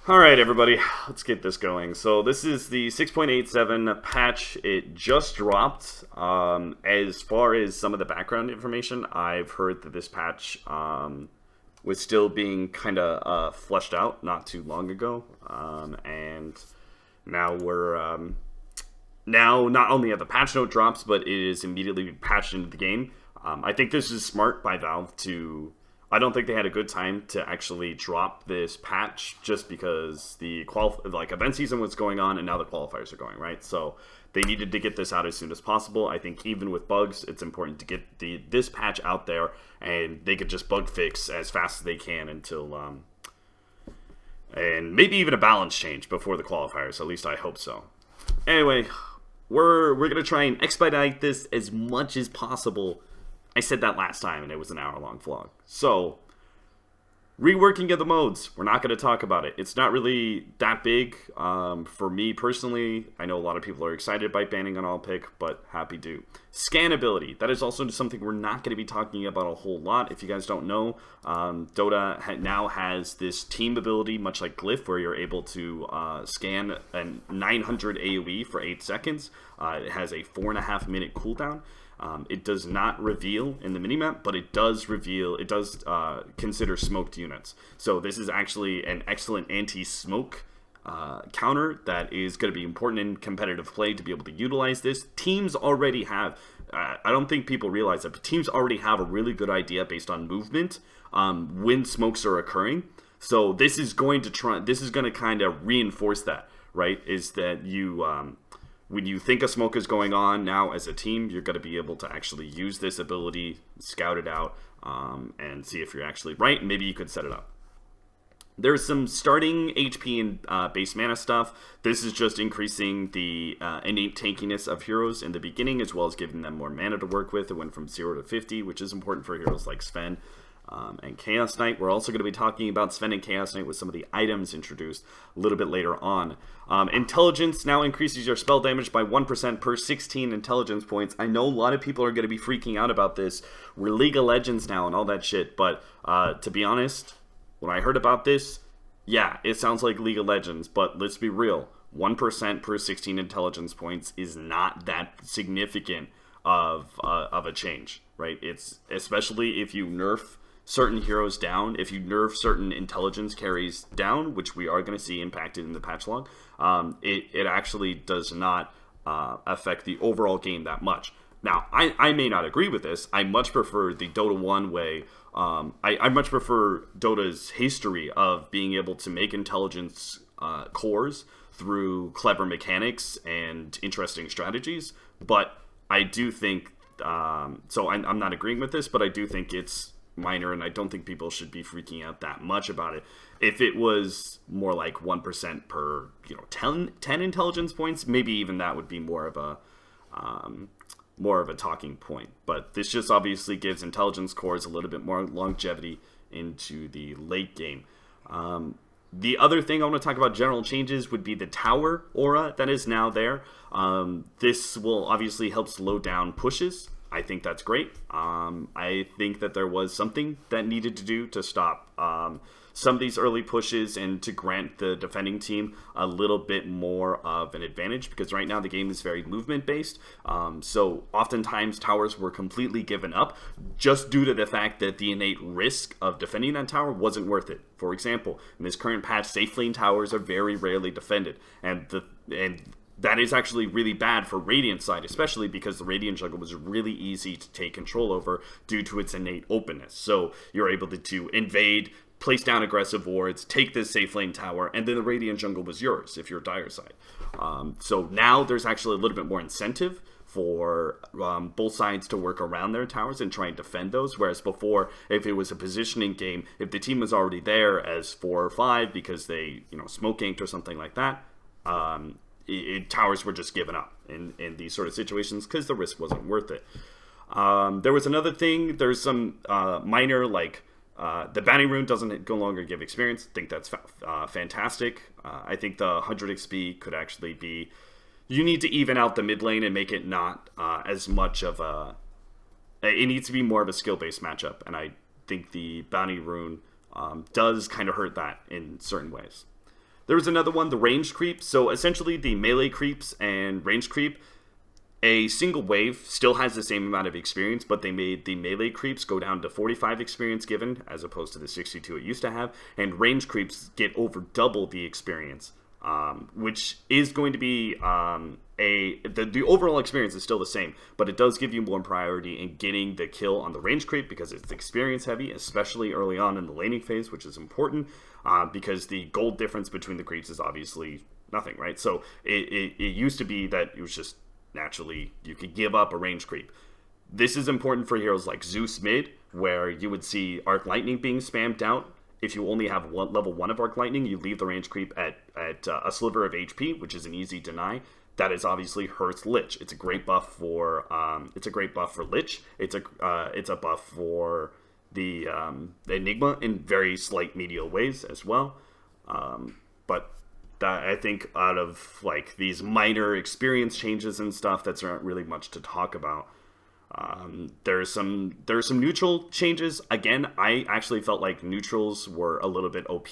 All right, everybody, let's get this going. So this is the 6.87 patch. It just dropped. As far as some of the background information, I've heard that this patch was still being kind of fleshed out not too long ago, and now we're now not only have the patch note drops, but it is immediately patched into the game. I think this is smart by Valve to. I don't think they had a good time to actually drop this patch just because the event season was going on and now the qualifiers are going, right? So they needed to get this out as soon as possible. I think even with bugs, it's important to get this patch out there and they could just bug fix as fast as they can until and maybe even a balance change before the qualifiers. At least I hope so. Anyway, we're gonna try and expedite this as much as possible. I said that last time, and it was an hour-long vlog. So, reworking of the modes. We're not going to talk about it. It's not really that big. For me, personally, I know a lot of people are excited by banning on all pick, but happy to. Scan ability. That is also something we're not going to be talking about a whole lot. If you guys don't know, Dota now has this team ability, much like Glyph, where you're able to scan a 900 AoE for 8 seconds. It has a 4.5-minute cooldown. It does not reveal in the minimap, but it does reveal, it does consider smoked units. So this is actually an excellent anti-smoke counter that is going to be important in competitive play to be able to utilize this. Teams already have, I don't think people realize that, but teams already have a really good idea based on movement when smokes are occurring. So this is going to kind of reinforce that, right? Is that you... when you think a smoke is going on now as a team, you're going to be able to actually use this ability, scout it out, and see if you're actually right. And maybe you could set it up. There's some starting HP and base mana stuff. This is just increasing the innate tankiness of heroes in the beginning, as well as giving them more mana to work with. It went from 0 to 50, which is important for heroes like Sven. And Chaos Knight. We're also going to be talking about Sven and Chaos Knight with some of the items introduced a little bit later on. Intelligence now increases your spell damage by 1% per 16 intelligence points. I know a lot of people are going to be freaking out about this. We're League of Legends now and all that shit, but to be honest, when I heard about this, yeah, it sounds like League of Legends, but let's be real. 1% per 16 intelligence points is not that significant of a change, right? It's especially if you nerf certain heroes down, if you nerf certain intelligence carries down, which we are going to see impacted in the patch log, it actually does not affect the overall game that much. Now, I may not agree with this. I much prefer the Dota 1 way. I much prefer Dota's history of being able to make intelligence cores through clever mechanics and interesting strategies, but I do think, so I'm not agreeing with this, but I do think it's minor, and I don't think people should be freaking out that much about it. If it was more like 1% per 10 intelligence points, maybe even that would be more of a talking point. But this just obviously gives intelligence cores a little bit more longevity into the late game. The other thing I want to talk about general changes would be the tower aura that is now there. This will obviously help slow down pushes. I think that's great. I think that there was something that needed to do to stop some of these early pushes and to grant the defending team a little bit more of an advantage, because right now the game is very movement based. So oftentimes towers were completely given up just due to the fact that the innate risk of defending that tower wasn't worth it. For example, in this current patch, safe lane towers are very rarely defended, and that is actually really bad for Radiant's side, especially because the Radiant jungle was really easy to take control over due to its innate openness. So you're able to invade, place down aggressive wards, take this safe lane tower, and then the Radiant jungle was yours if you're Dire side. So now there's actually a little bit more incentive for both sides to work around their towers and try and defend those, whereas before, if it was a positioning game, if the team was already there as 4 or 5 because they smoke ganked or something like that, towers were just given up in these sort of situations because the risk wasn't worth it. There was another thing. There's some minor, like the Bounty Rune doesn't no longer give experience. I think that's fantastic. I think the 100 XP could actually be... You need to even out the mid lane and make it not as much of a... It needs to be more of a skill-based matchup, and I think the Bounty Rune does kind of hurt that in certain ways. There was another one, the range creep. So essentially the melee creeps and range creep, a single wave still has the same amount of experience, but they made the melee creeps go down to 45 experience given, as opposed to the 62 it used to have, and range creeps get over double the experience, which is going to be the overall experience is still the same, but it does give you more priority in getting the kill on the range creep because it's experience heavy, especially early on in the laning phase, which is important, because the gold difference between the creeps is obviously nothing, right? So it used to be that it was just naturally you could give up a range creep. This is important for heroes like Zeus mid, where you would see Arc Lightning being spammed out. If you only have level 1 of Arc Lightning, you leave the range creep at a sliver of HP, which is an easy deny. That is obviously hurts Lich. It's a great buff for Lich. It's a buff for the Enigma in very slight medial ways as well. But that, I think, out of like these minor experience changes and stuff, that's not really much to talk about. There's some neutral changes. Again, I actually felt like neutrals were a little bit OP,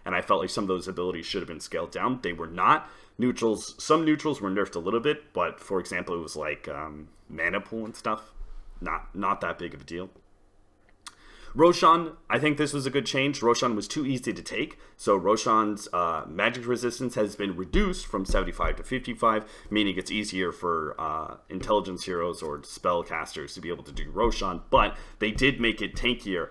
and I felt like some of those abilities should have been scaled down. They were not. Some neutrals were nerfed a little bit, but for example, it was like mana pool and stuff. Not that big of a deal. Roshan, I think this was a good change. Roshan was too easy to take, so Roshan's magic resistance has been reduced from 75 to 55, meaning it's easier for intelligence heroes or spellcasters to be able to do Roshan, but they did make it tankier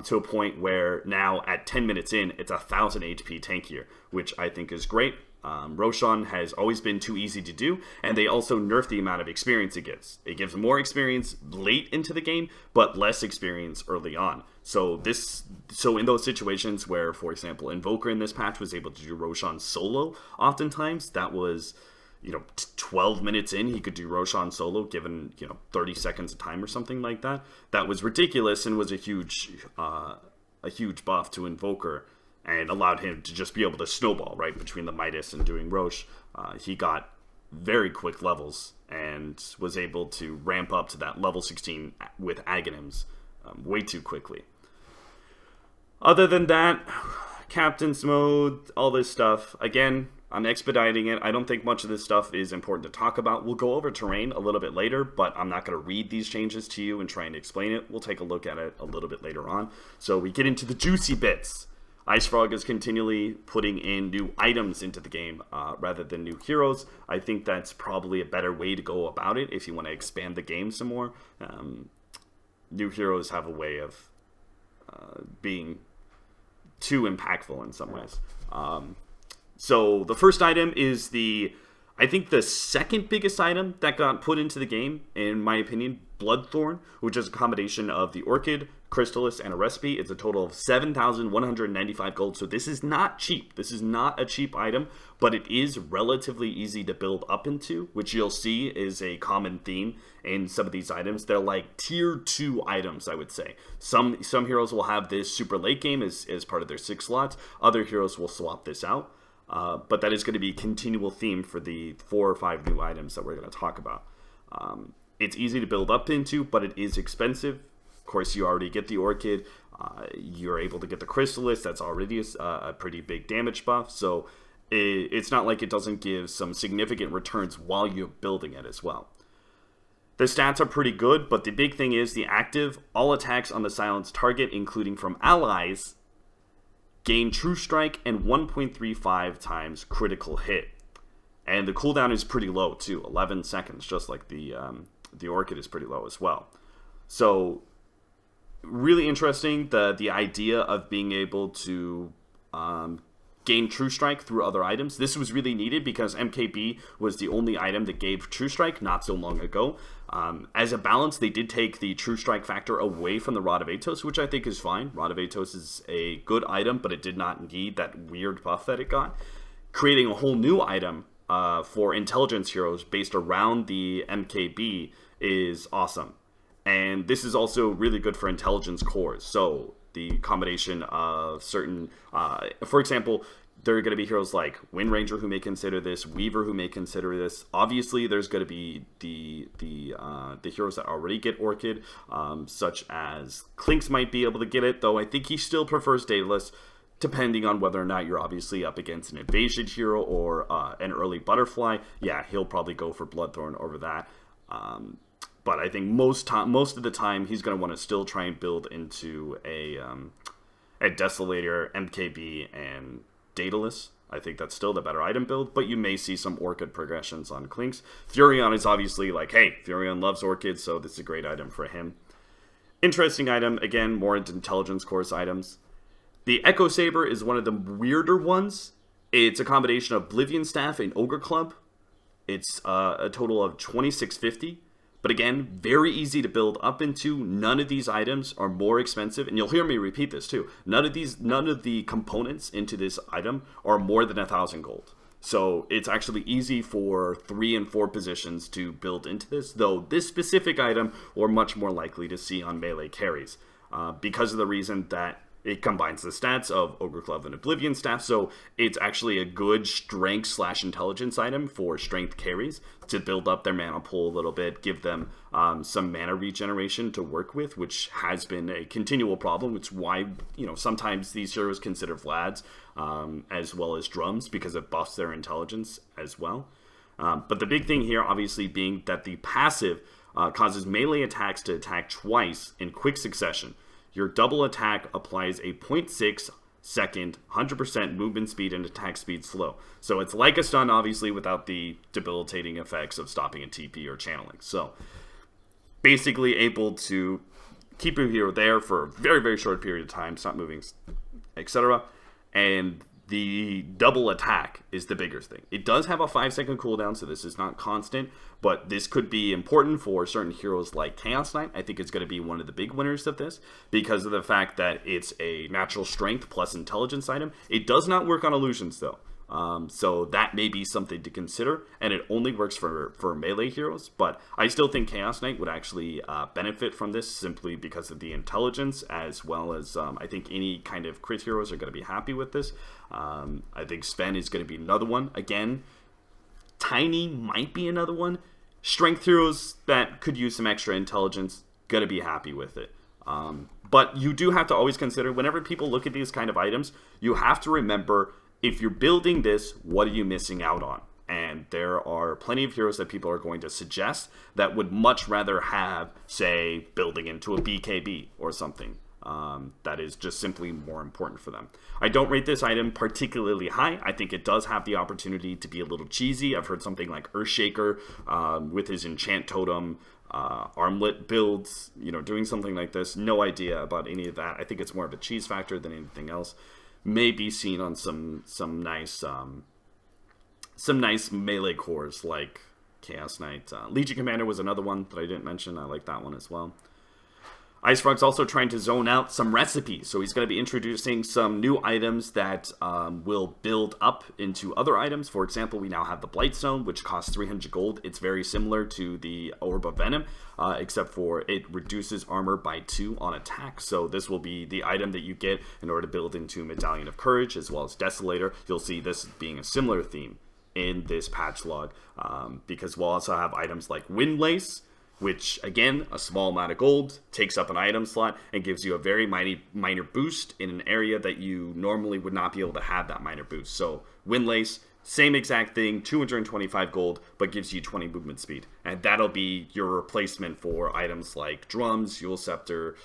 to a point where now at 10 minutes in, it's 1,000 HP tankier, which I think is great. Roshan has always been too easy to do, and they also nerf the amount of experience it gives. It gives more experience late into the game, but less experience early on. So in those situations where, for example, Invoker in this patch was able to do Roshan solo, oftentimes that was 12 minutes in, he could do Roshan solo, given 30 seconds of time or something like that. That was ridiculous and was a huge buff to Invoker, and allowed him to just be able to snowball right between the Midas and doing Rosh. He got very quick levels and was able to ramp up to that level 16 with Aghanims way too quickly. Other than that, Captain's Mode, all this stuff, again, I'm expediting it. I don't think much of this stuff is important to talk about. We'll go over terrain a little bit later, but I'm not going to read these changes to you and try and explain it. We'll take a look at it a little bit later on. So we get into the juicy bits. IceFrog is continually putting in new items into the game rather than new heroes. I think that's probably a better way to go about it if you want to expand the game some more. New heroes have a way of being too impactful in some ways. So the first item is I think the second biggest item that got put into the game, in my opinion, Bloodthorn, which is a combination of the Orchid, Crystallis, and a recipe. It's a total of 7,195 gold, so this is not cheap. This is not a cheap item, but it is relatively easy to build up into, which you'll see is a common theme in some of these items. They're like tier 2 items, I would say. Some heroes will have this super late game as part of their 6 slots. Other heroes will swap this out. But that is going to be a continual theme for the 4 or 5 new items that we're going to talk about. It's easy to build up into, but it is expensive. Of course, you already get the Orchid. You're able to get the Crystallis. That's already a pretty big damage buff. So it's not like it doesn't give some significant returns while you're building it as well. The stats are pretty good, but the big thing is the active, all attacks on the silenced target, including from allies, gain True Strike and 1.35 times critical hit. And the cooldown is pretty low too, 11 seconds, just like the Orchid is pretty low as well. So really interesting, the idea of being able to gain True Strike through other items. This was really needed because MKB was the only item that gave True Strike not so long ago. As a balance, they did take the True Strike factor away from the Rod of Atos, which I think is fine. Rod of Atos is a good item, but it did not need that weird buff that it got. Creating a whole new item for intelligence heroes based around the MKB is awesome. And this is also really good for intelligence cores. So the combination of certain, for example, there are going to be heroes like Wind Ranger who may consider this, Weaver who may consider this. Obviously, there's going to be the heroes that already get Orchid, such as Clinks might be able to get it, though I think he still prefers Daedalus. depending on whether or not you're obviously up against an invasion hero or an early butterfly. Yeah, he'll probably go for Bloodthorn over that. But I think most of the time he's going to want to still try and build into a Desolator, MKB, and Daedalus. I think that's still the better item build, but you may see some Orchid progressions on Klinks. Furion is obviously like, hey, Furion loves Orchid, so this is a great item for him. Interesting item, again, more into intelligence course items. The Echo Saber is one of the weirder ones. It's a combination of Oblivion Staff and Ogre Club. It's a total of 2650. But again, very easy to build up into. None of these items are more expensive, and you'll hear me repeat this too. None of the components into this item are more than 1,000 gold. So it's actually easy for 3 and 4 positions to build into this, though this specific item we're much more likely to see on melee carries because of the reason that it combines the stats of Ogre Club and Oblivion Staff, so it's actually a good strength/intelligence item for strength carries to build up their mana pool a little bit, give them some mana regeneration to work with, which has been a continual problem, which is why, sometimes these heroes consider Vlads as well as drums, because it buffs their intelligence as well. But the big thing here, obviously, being that the passive causes melee attacks to attack twice in quick succession. Your double attack applies a 0.6 second, 100% movement speed and attack speed slow. So it's like a stun, obviously, without the debilitating effects of stopping a TP or channeling. So basically able to keep your hero there for a very, very short period of time, stop moving, etc. And the double attack is the bigger thing. It does have a 5-second cooldown, so this is not constant, but this could be important for certain heroes like Chaos Knight. I think it's going to be one of the big winners of this because of the fact that it's a natural strength plus intelligence item. It does not work on illusions, though. So that may be something to consider, and it only works for melee heroes, but I still think Chaos Knight would actually benefit from this simply because of the intelligence, as well as I think any kind of crit heroes are going to be happy with this. I think Sven is going to be another one. Again, Tiny might be another one. Strength heroes that could use some extra intelligence, going to be happy with it. But you do have to always consider, whenever people look at these kind of items, you have to remember, if you're building this, what are you missing out on? And there are plenty of heroes that people are going to suggest that would much rather have, say, building into a BKB or something. That is just simply more important for them. I don't rate this item particularly high. I think it does have the opportunity to be a little cheesy. I've heard something like Earthshaker with his Enchant Totem armlet builds, doing something like this. No idea about any of that. I think it's more of a cheese factor than anything else. May be seen on some nice melee cores like Chaos Knight. Legion Commander was another one that I didn't mention. I like that one as well. IceFrog's also trying to zone out some recipes, so he's going to be introducing some new items that will build up into other items. For example, we now have the Blightstone, which costs 300 gold. It's very similar to the Orb of Venom, except for it reduces armor by 2 on attack. So this will be the item that you get in order to build into Medallion of Courage, as well as Desolator. You'll see this being a similar theme in this patch log, because we'll also have items like Windlace, which, again, a small amount of gold, takes up an item slot, and gives you a very minor boost in an area that you normally would not be able to have that minor boost. So, Windlace, same exact thing, 225 gold, but gives you 20 movement speed. And that'll be your replacement for items like Drums, Eul Scepter,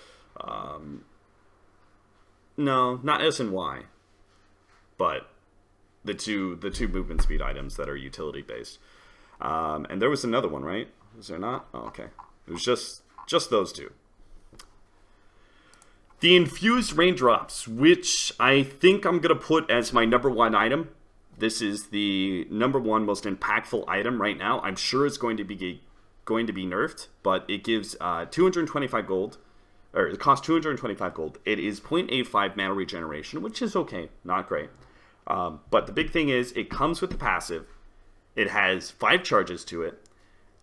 no, not S and Y, but the two movement speed items that are utility-based. And there was another one, right? Was there not? Oh, okay. It was just those two. The Infused Raindrops, which I think I'm going to put as my number 1 item. This is the number 1 most impactful item right now. I'm sure it's going to be nerfed, but it gives 225 gold, or it costs 225 gold. It is 0.85 mana regeneration, which is okay, not great. But the big thing is, it comes with the passive. It has 5 charges to it.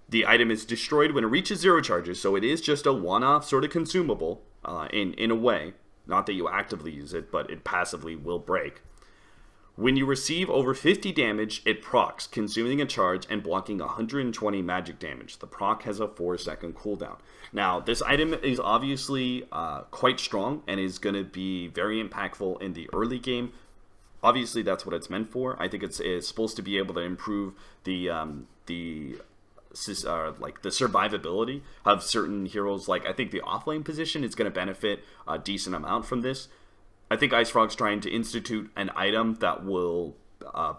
The item is destroyed when it reaches 0 charges, so it is just a one-off sort of consumable in a way. Not that you actively use it, but it passively will break. When you receive over 50 damage, it procs, consuming a charge and blocking 120 magic damage. The proc has a 4-second cooldown. Now, this item is obviously quite strong and is going to be very impactful in the early game. Obviously, that's what it's meant for. I think it's supposed to be able to improve the survivability of certain heroes. Like, I think the offlane position is going to benefit a decent amount from this. I think IceFrog's trying to institute an item that will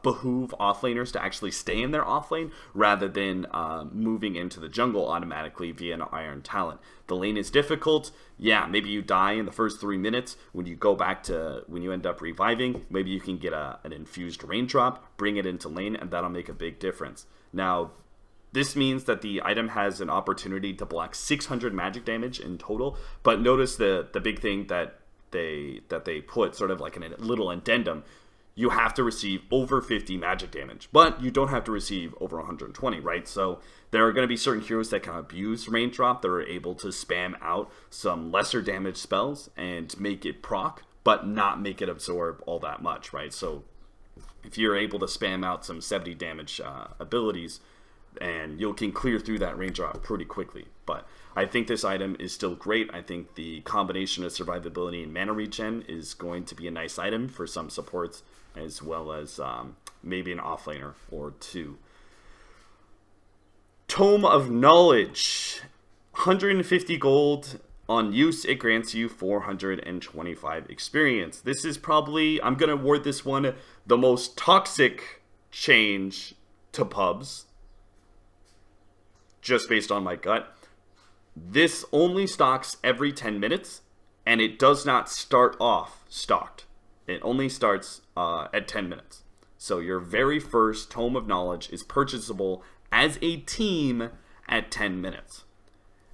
behoove offlaners to actually stay in their offlane rather than moving into the jungle automatically via an Iron Talent. The lane is difficult. Yeah, maybe you die in the first 3 minutes. When you go back to, when you end up reviving, maybe you can get an infused raindrop, bring it into lane, and that'll make a big difference. Now, this means that the item has an opportunity to block 600 magic damage in total, but notice the big thing that they put sort of like in a little addendum. You have to receive over 50 magic damage, but you don't have to receive over 120, right? So there are going to be certain heroes that can abuse Raindrop, that are able to spam out some lesser damage spells and make it proc, but not make it absorb all that much, right? So if you're able to spam out some 70 damage abilities, and you can clear through that Raindrop pretty quickly. But I think this item is still great. I think the combination of survivability and mana regen is going to be a nice item for some supports, as well as maybe an offlaner or two. Tome of Knowledge, 150 gold. On use, it grants you 425 experience. This is probably, I'm going to award this one the most toxic change to pubs, just based on my gut. This only stocks every 10 minutes, and it does not start off stocked. It only starts at 10 minutes. So your very first Tome of Knowledge is purchasable as a team at 10 minutes.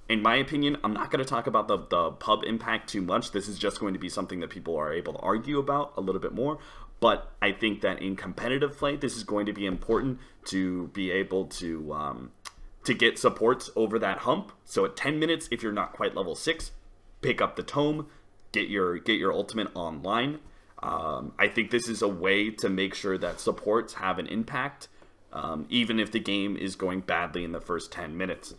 In my opinion, I'm not going to talk about the pub impact too much. This is just going to be something that people are able to argue about a little bit more. But I think that in competitive play, this is going to be important to be able to get supports over that hump. So at 10 minutes, if you're not quite level 6, pick up the tome, get your ultimate online. I think this is a way to make sure that supports have an impact, even if the game is going badly in the first 10 minutes.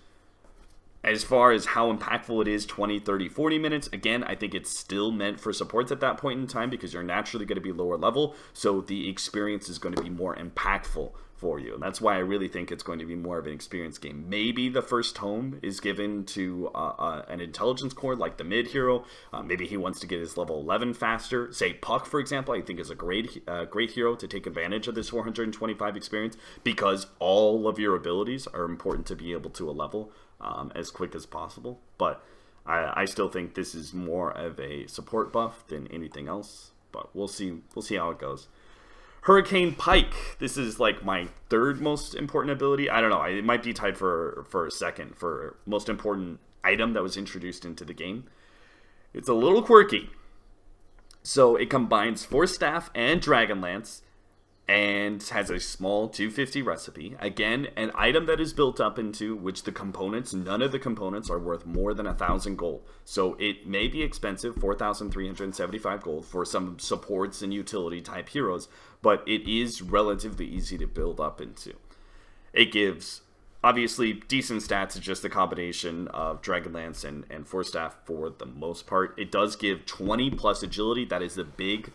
As far as how impactful it is 20, 30, 40 minutes, again, I think it's still meant for supports at that point in time because you're naturally going to be lower level, so the experience is going to be more impactful for you. And that's why I really think it's going to be more of an experience game. Maybe the first tome is given to an intelligence core like the mid hero. Maybe he wants to get his level 11 faster. Say Puck, for example, I think is a great hero to take advantage of this 425 experience because all of your abilities are important to be able to a level as quick as possible. But I still think this is more of a support buff than anything else. But we'll see how it goes. Hurricane Pike. This is like my third most important ability. I don't know. It might be tied for a second for most important item that was introduced into the game. It's a little quirky. So it combines Force Staff and Dragonlance and has a small 250 recipe. Again, an item that is built up into which none of the components are worth more than 1,000 gold. So it may be expensive, 4,375 gold for some supports and utility type heroes, but it is relatively easy to build up into. It gives, obviously, decent stats. It's just a combination of Dragonlance and Force Staff for the most part. It does give 20 plus agility. That is the big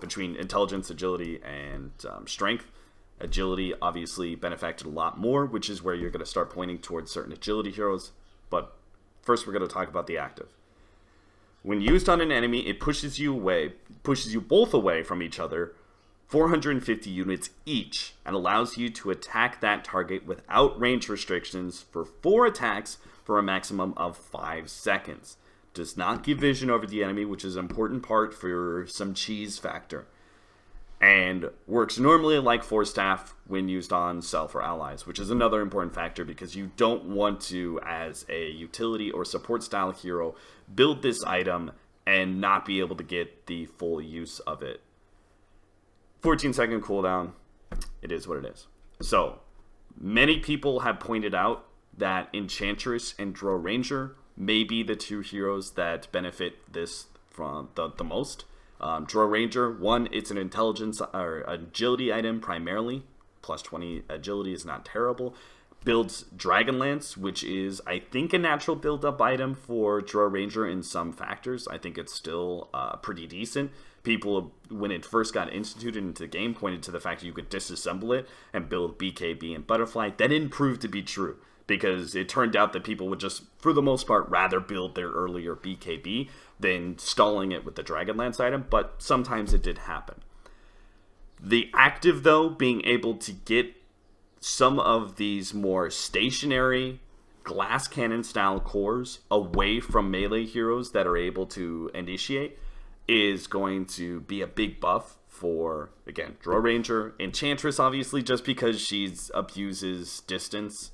between intelligence, agility, and strength. Agility obviously benefacted a lot more, which is where you're going to start pointing towards certain agility heroes. But first we're going to talk about the active. When used on an enemy, it pushes you both away from each other 450 units each, and allows you to attack that target without range restrictions for 4 attacks for a maximum of 5 seconds. Does not give vision over the enemy, which is an important part for some cheese factor. And works normally like Force Staff when used on self or allies, which is another important factor because you don't want to, as a utility or support style hero, build this item and not be able to get the full use of it. 14-second cooldown, it is what it is. So, many people have pointed out that Enchantress and Drow Ranger may be the two heroes that benefit this from the most. Draw Ranger, one, it's an intelligence or agility item primarily. Plus 20 agility is not terrible. Builds Dragonlance, which is, I think, a natural build-up item for Draw Ranger in some factors. I think it's still pretty decent. People, when it first got instituted into the game, pointed to the fact that you could disassemble it and build BKB and Butterfly. That didn't prove to be true, because it turned out that people would just, for the most part, rather build their earlier BKB than stalling it with the Dragonlance item, but sometimes it did happen. The active, though, being able to get some of these more stationary glass cannon style cores away from melee heroes that are able to initiate is going to be a big buff for, again, Draw Ranger. Enchantress, obviously, just because she abuses distance.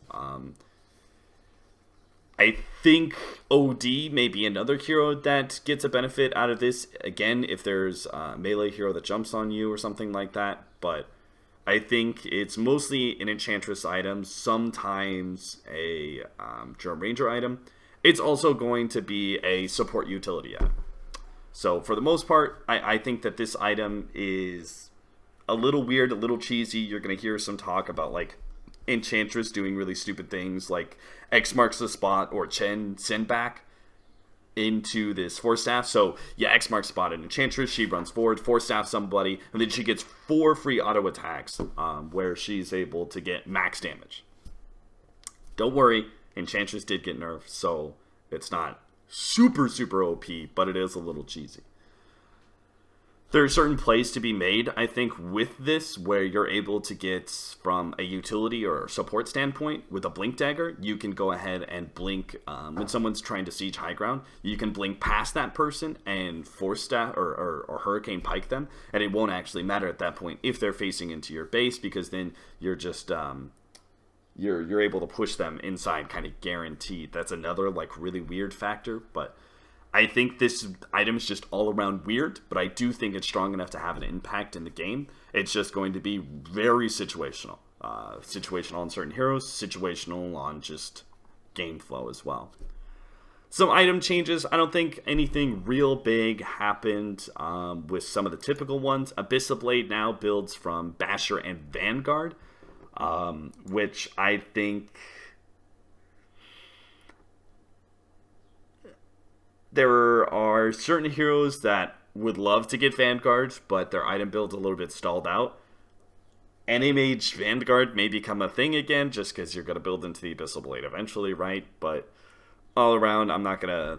I think OD may be another hero that gets a benefit out of this. Again, if there's a melee hero that jumps on you or something like that. But I think it's mostly an Enchantress item, sometimes a Draw Ranger item. It's also going to be a support utility item. So for the most part, I think that this item is a little weird, a little cheesy. You're going to hear some talk about like Enchantress doing really stupid things like X marks the spot or Chen send back into this Force Staff. So yeah, X marks spot an Enchantress, she runs forward, Force Staff somebody, and then she gets 4 free auto attacks where she's able to get max damage. Don't worry, Enchantress did get nerfed, so it's not super OP, but it is a little cheesy. There are certain plays to be made, I think, with this, where you're able to get, from a utility or support standpoint, with a Blink Dagger, you can go ahead and blink, when someone's trying to siege high ground, you can blink past that person and Force Staff or Hurricane Pike them, and it won't actually matter at that point if they're facing into your base, because then you're just, you're able to push them inside kind of guaranteed. That's another, like, really weird factor, but I think this item is just all around weird, but I do think it's strong enough to have an impact in the game. It's just going to be very situational. Situational on certain heroes, situational on just game flow as well. Some item changes. I don't think anything real big happened with some of the typical ones. Abyssal Blade now builds from Basher and Vanguard, which I think there are certain heroes that would love to get Vanguard, but their item build's a little bit stalled out. Anti-Mage Vanguard may become a thing again, just because you're going to build into the Abyssal Blade eventually, right? But all around, I'm not going to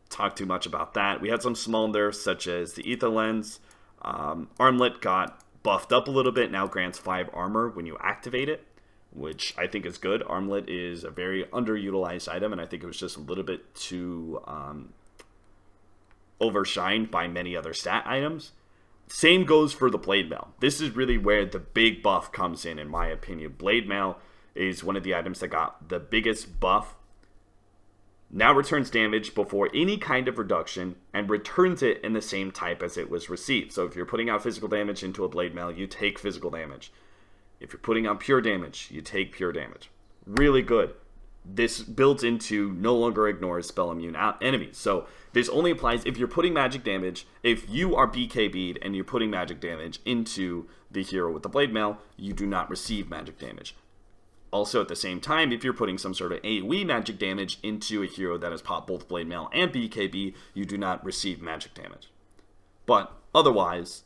talk too much about that. We had some small nerfs, such as the Ether Lens. Armlet got buffed up a little bit, now grants 5 armor when you activate it, which I think is good. Armlet is a very underutilized item, and I think it was just a little bit too overshined by many other stat items. Same goes for the Blade Mail. This is really where the big buff comes in my opinion. Blade Mail is one of the items that got the biggest buff. Now returns damage before any kind of reduction and returns it in the same type as it was received. So if you're putting out physical damage into a Blade Mail, you take physical damage. If you're putting out pure damage, you take pure damage. Really good. This builds into no longer ignores spell immune enemies. So this only applies if you're putting magic damage. If you are BKB'd and you're putting magic damage into the hero with the Blade Mail, you do not receive magic damage. Also, at the same time, if you're putting some sort of AoE magic damage into a hero that has popped both Blade Mail and BKB, you do not receive magic damage. But otherwise,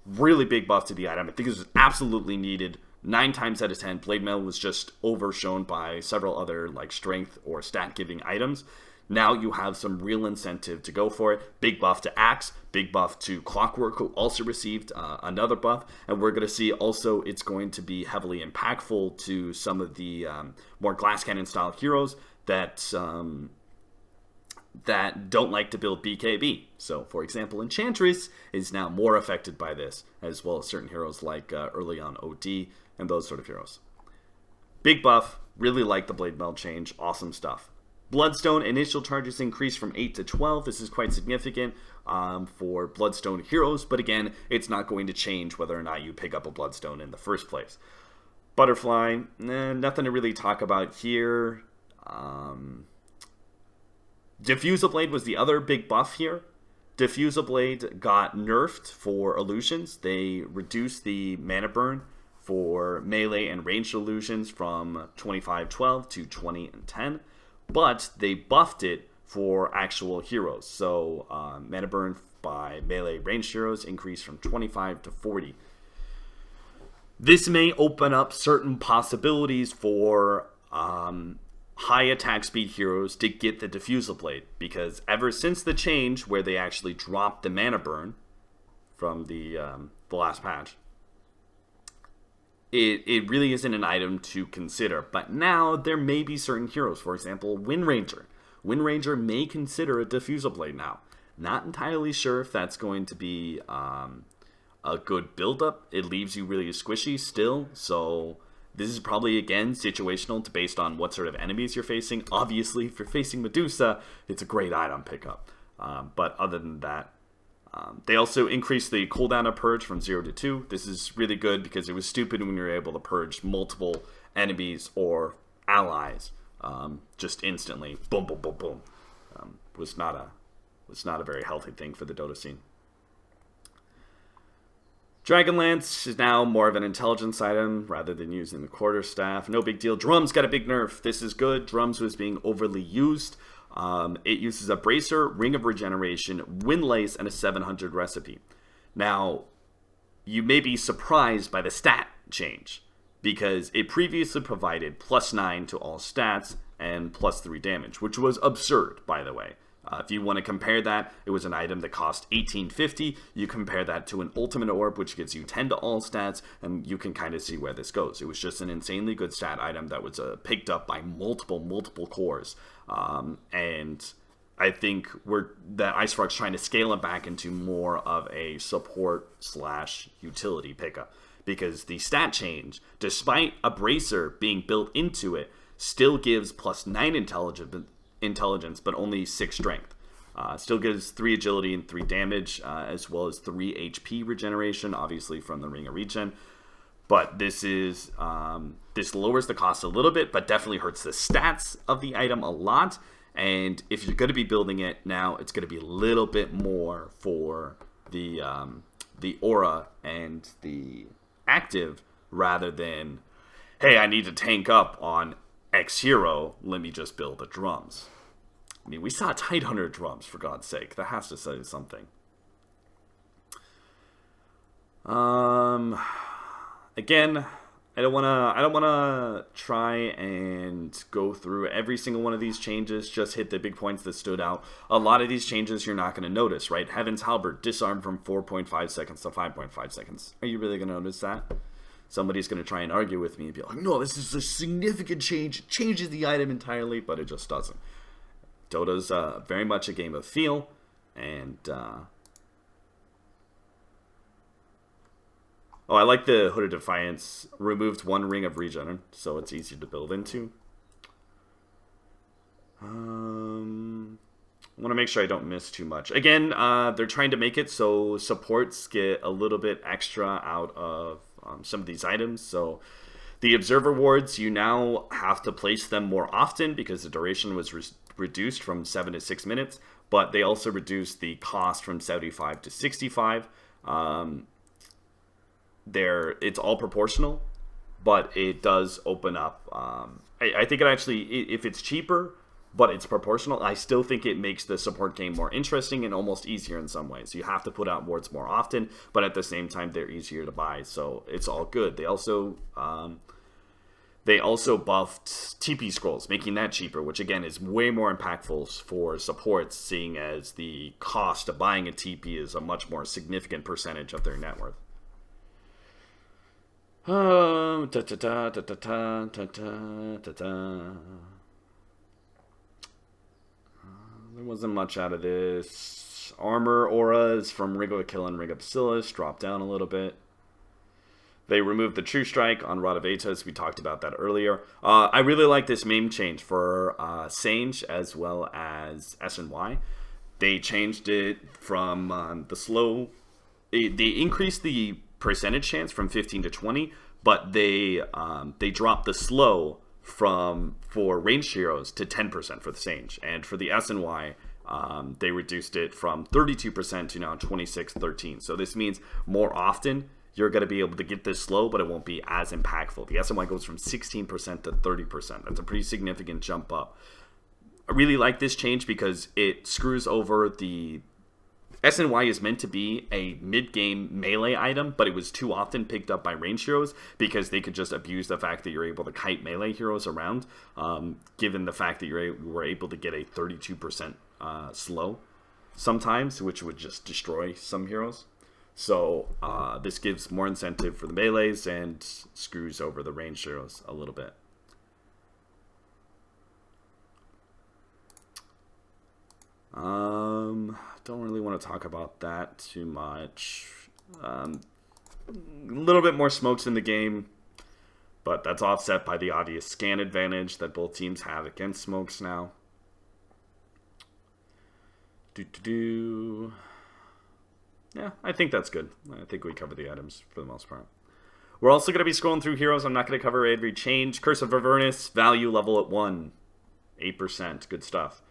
really big buff to the item. I think this was absolutely needed. 9 times out of 10, Blade Mail was just overshown by several other like strength or stat giving items. Now you have some real incentive to go for it. Big buff to Axe, big buff to Clockwork, who also received another buff. And we're going to see also it's going to be heavily impactful to some of the more Glass Cannon style heroes that don't like to build BKB. So, for example, Enchantress is now more affected by this, as well as certain heroes like early on OD and those sort of heroes. Big buff, really like the Blade Mail change, awesome stuff. Bloodstone initial charges increase from 8 to 12. This is quite significant for Bloodstone heroes, but again, it's not going to change whether or not you pick up a Bloodstone in the first place. Butterfly, nothing to really talk about here. Diffusal Blade was the other big buff here. Diffusal Blade got nerfed for illusions. They reduced the mana burn for melee and ranged illusions from 25-12 to 20 and 10, but they buffed it for actual heroes. So mana burn by melee ranged heroes increased from 25 to 40. This may open up certain possibilities for high attack speed heroes to get the Diffusal Blade, because ever since the change where they actually dropped the mana burn from the last patch, it really isn't an item to consider. But now there may be certain heroes, for example, Wind Ranger. Wind Ranger may consider a Diffusal Blade now. Not entirely sure if that's going to be a good build-up. It leaves you really squishy still, so this is probably, again, situational based on what sort of enemies you're facing. Obviously, if you're facing Medusa, it's a great item pickup. But other than that, they also increased the cooldown of Purge from 0 to 2. This is really good because it was stupid when you were able to purge multiple enemies or allies just instantly. Boom, boom, boom, boom. Was not a very healthy thing for the Dota scene. Dragonlance is now more of an intelligence item rather than using the quarterstaff. No big deal. Drums got a big nerf. This is good. Drums was being overly used. It uses a Bracer, Ring of Regeneration, Windlace, and a 700 recipe. Now, you may be surprised by the stat change, because it previously provided +9 to all stats and +3 damage, which was absurd, by the way. If you want to compare that, it was an item that cost $18.50. You compare that to an Ultimate Orb, which gives you 10 to all stats, and you can kind of see where this goes. It was just an insanely good stat item that was picked up by multiple cores. And I think that IceFrog's trying to scale it back into more of a support/utility pickup, because the stat change, despite a Bracer being built into it, still gives +9 intelligence, but only 6 strength. Still gives 3 agility and 3 damage, as well as 3 HP regeneration, obviously from the Ring of Regen. But this is this lowers the cost a little bit, but definitely hurts the stats of the item a lot. And if you're going to be building it now, it's going to be a little bit more for the aura and the active, rather than, hey, I need to tank up on X hero, let me just build the drums. I mean, we saw Tidehunter drums, for God's sake. That has to say something. Again, I don't wanna try and go through every single one of these changes. Just hit the big points that stood out. A lot of these changes you're not gonna notice, right? Heaven's Halberd disarmed from 4.5 seconds to 5.5 seconds. Are you really gonna notice that? Somebody's going to try and argue with me and be like, no, this is a significant change. It changes the item entirely, but it just doesn't. Dota's very much a game of feel, and I like the Hooded Defiance. Removed 1 Ring of Regen, so it's easier to build into. I want to make sure I don't miss too much. Again, they're trying to make it so supports get a little bit extra out of some of these items. So the Observer Wards, you now have to place them more often because the duration was reduced from 7 to 6 minutes, but they also reduced the cost from 75 to 65. It's all proportional, but it does open up. I think it actually, if it's cheaper, but it's proportional, I still think it makes the support game more interesting and almost easier in some ways. You have to put out wards more often, but at the same time, they're easier to buy, so it's all good. They also buffed TP scrolls, making that cheaper, which again is way more impactful for supports, seeing as the cost of buying a TP is a much more significant percentage of their net worth. There wasn't much out of this. Armor auras from Ring of Achille and Ring of Bacillus dropped down a little bit. They removed the True Strike on Rod of Atos. We talked about that earlier. I really like this meme change for Sange as well as SNY. They changed it from the slow. They increased the percentage chance from 15 to 20, but they dropped the slow for ranged heroes to 10% for the Sange, and for the SNY They reduced it from 32% to now 26-13. So this means more often you're going to be able to get this slow, but it won't be as impactful. The SNY goes from 16% to 30%. That's a pretty significant jump up. I really like this change because it screws over the... SNY is meant to be a mid-game melee item, but it was too often picked up by range heroes because they could just abuse the fact that you're able to kite melee heroes around, given the fact that you were able to get a 32% slow sometimes, which would just destroy some heroes. So this gives more incentive for the melees and screws over the range heroes a little bit. Don't really want to talk about that too much. A little bit more smokes in the game, but that's offset by the obvious scan advantage that both teams have against smokes now. Yeah, I think that's good. I think we covered the items for the most part. We're also going to be scrolling through heroes. I'm not going to cover every change. Curse of Avernus, value level at 1. 8%. Good stuff.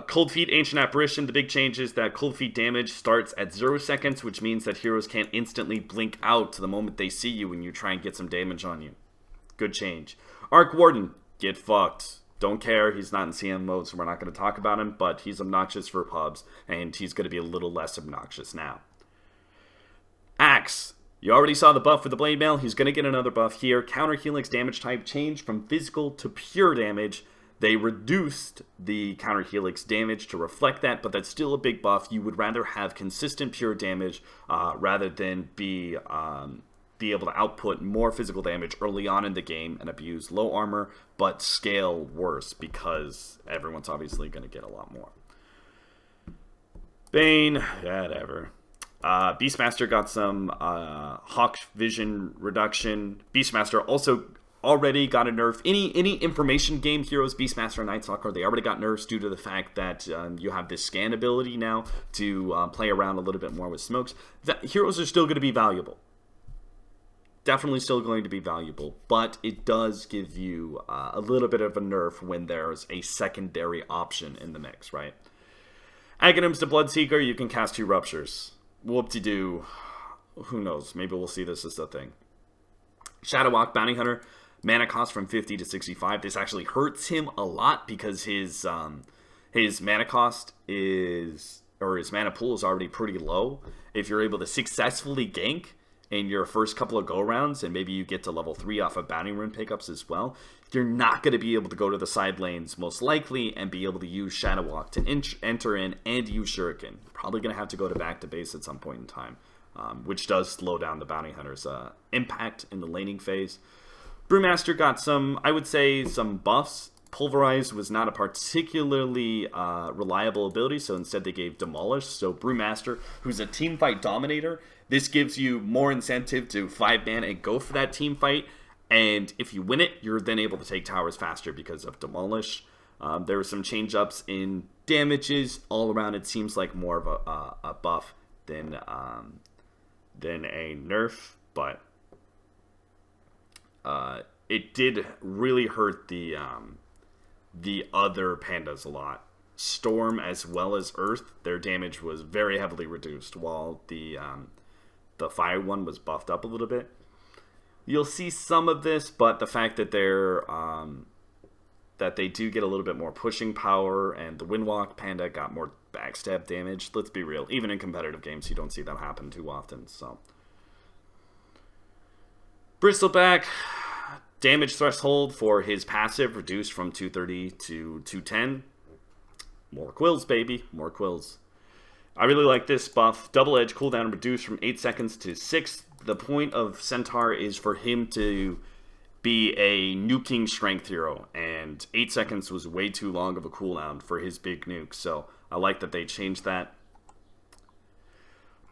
Cold Feet, Ancient Apparition. The big change is that Cold Feet damage starts at 0 seconds, which means that heroes can't instantly blink out to the moment they see you when you try and get some damage on you. Good change. Arc Warden, get fucked. Don't care, he's not in CM mode, so we're not going to talk about him, but he's obnoxious for pubs, and he's going to be a little less obnoxious now. Axe. You already saw the buff for the Blade Mail. He's going to get another buff here. Counter Helix damage type changed from physical to pure damage. They reduced the Counter Helix damage to reflect that, but that's still a big buff. You would rather have consistent pure damage rather than be able to output more physical damage early on in the game and abuse low armor, but scale worse because everyone's obviously going to get a lot more. Bane, whatever. Beastmaster got some Hawk Vision reduction. Beastmaster also already got a nerf. Any information game heroes, Beastmaster and Night Stalker, they already got nerfs due to the fact that you have this scan ability now to play around a little bit more with smokes. Heroes are still going to be valuable. Definitely still going to be valuable, but it does give you a little bit of a nerf when there's a secondary option in the mix, right? Aghanims to Bloodseeker, you can cast 2 Ruptures. Whoop-de-doo. Who knows? Maybe we'll see this as a thing. Shadowwalk, Bounty Hunter, mana cost from 50 to 65. This actually hurts him a lot because his mana cost is, or his mana pool is already pretty low. If you're able to successfully gank in your first couple of go-rounds, and maybe you get to level 3 off of Bounty Rune pickups as well, you're not going to be able to go to the side lanes most likely and be able to use Shadowwalk to enter in and use Shuriken. Probably going to have to go to back to base at some point in time, which does slow down the Bounty Hunter's impact in the laning phase. Brewmaster got some, I would say, some buffs. Pulverize was not a particularly reliable ability, so instead they gave Demolish. So Brewmaster, who's a teamfight dominator, this gives you more incentive to 5-man and go for that team fight. And if you win it, you're then able to take towers faster because of Demolish. There were some change-ups in damages. All around, it seems like more of a buff than a nerf. But it did really hurt the other pandas a lot. Storm as well as Earth, their damage was very heavily reduced, while the Fire one was buffed up a little bit. You'll see some of this, but the fact that that they do get a little bit more pushing power, and the Windwalk Panda got more backstab damage. Let's be real, even in competitive games, you don't see that happen too often. So, Bristleback, damage threshold for his passive reduced from 230 to 210. More quills, baby, more quills. I really like this buff. Double Edge cooldown reduced from 8 seconds to 6. The point of Centaur is for him to be a nuking strength hero, and 8 seconds was way too long of a cooldown for his big nuke, so I like that they changed that.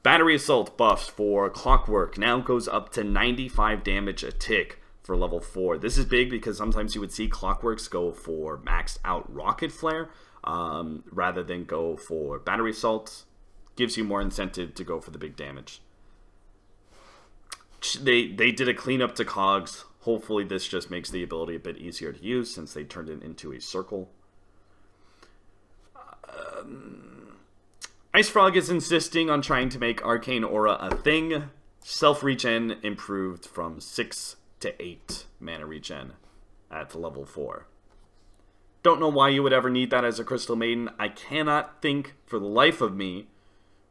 Battery Assault buffs for Clockwork now goes up to 95 damage a tick for level 4. This is big because sometimes you would see Clockworks go for maxed out Rocket Flare rather than go for Battery Assault. Gives you more incentive to go for the big damage. They did a cleanup to cogs. Hopefully this just makes the ability a bit easier to use since they turned it into a circle. Ice Frog is insisting on trying to make Arcane Aura a thing. Self-regen improved from 6 to 8 mana regen at level 4. Don't know why you would ever need that as a Crystal Maiden. I cannot think for the life of me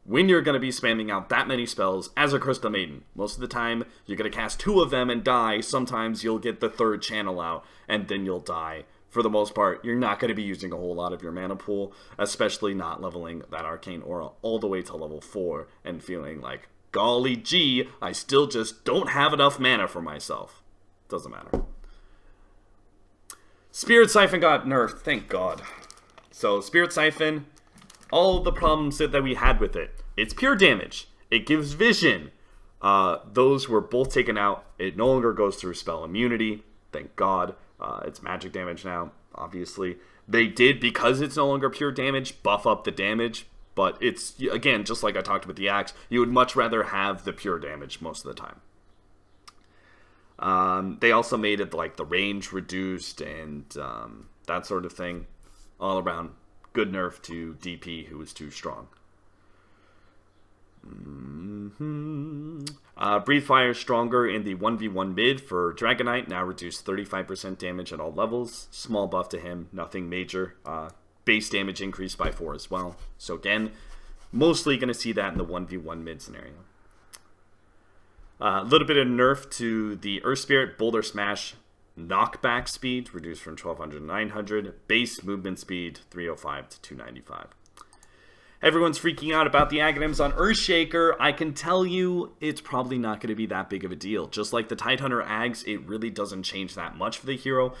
when you're going to be spamming out that many spells as a Crystal Maiden. Most of the time, you're going to cast 2 of them and die. Sometimes you'll get the 3rd channel out, and then you'll die. For the most part, you're not going to be using a whole lot of your mana pool, especially not leveling that Arcane Aura all the way to level 4 and feeling like, golly gee, I still just don't have enough mana for myself. Doesn't matter. Spirit Siphon got nerfed, thank God. So, Spirit Siphon, all the problems that we had with it. It's pure damage. It gives vision. Those were both taken out. It no longer goes through spell immunity, thank God. It's magic damage now, obviously. They did, because it's no longer pure damage, buff up the damage. But it's, again, just like I talked about the axe, you would much rather have the pure damage most of the time. They also made it like the range reduced and that sort of thing. All around, good nerf to DP who was too strong. Breathe Fire stronger in the 1v1 mid for Dragonite. Now reduced 35% damage at all levels. Small buff to him, nothing major. Base damage increased by 4 as well. So again, mostly going to see that in the 1v1 mid scenario. A little bit of nerf to the Earth Spirit. Boulder Smash knockback speed reduced from 1200 to 900. Base movement speed 305 to 295. Everyone's freaking out about the Aghanims on Earthshaker. I can tell you it's probably not going to be that big of a deal. Just like the Tidehunter Ags, it really doesn't change that much for the hero.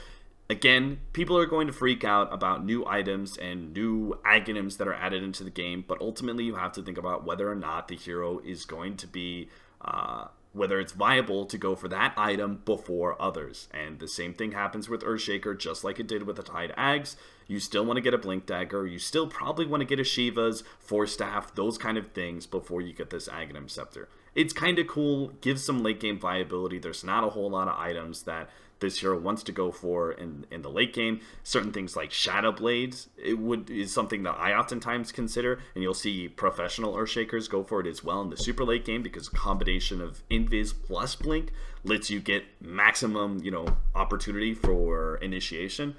Again, people are going to freak out about new items and new Aghanims that are added into the game, but ultimately you have to think about whether or not the hero is going to be, whether it's viable to go for that item before others. And the same thing happens with Earthshaker, just like it did with the Tide Ags. You still want to get a Blink Dagger, you still probably want to get a Shiva's, Force Staff, those kind of things before you get this Aghanim Scepter. It's kind of cool, gives some late game viability. There's not a whole lot of items that this hero wants to go for in the late game. Certain things like Shadow Blades is something that I oftentimes consider, and you'll see professional Earthshakers go for it as well in the super late game, because a combination of Invis plus Blink lets you get maximum, opportunity for initiation.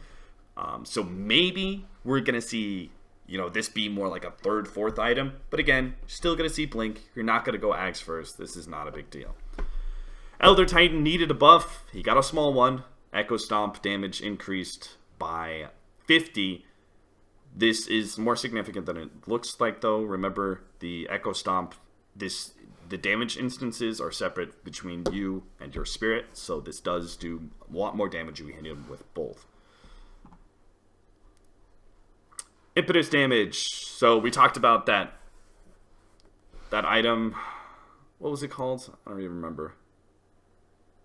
So maybe we're gonna see, this be more like a 3rd, 4th item, but again, still gonna see Blink. You're not gonna go Ags first. This is not a big deal. Elder Titan needed a buff. He got a small one. Echo Stomp damage increased by 50. This is more significant than it looks like, though. Remember, the Echo Stomp, the damage instances are separate between you and your spirit, so this does do a lot more damage if you hit him with both. Impetus damage. So we talked about that item. What was it called? I don't even remember.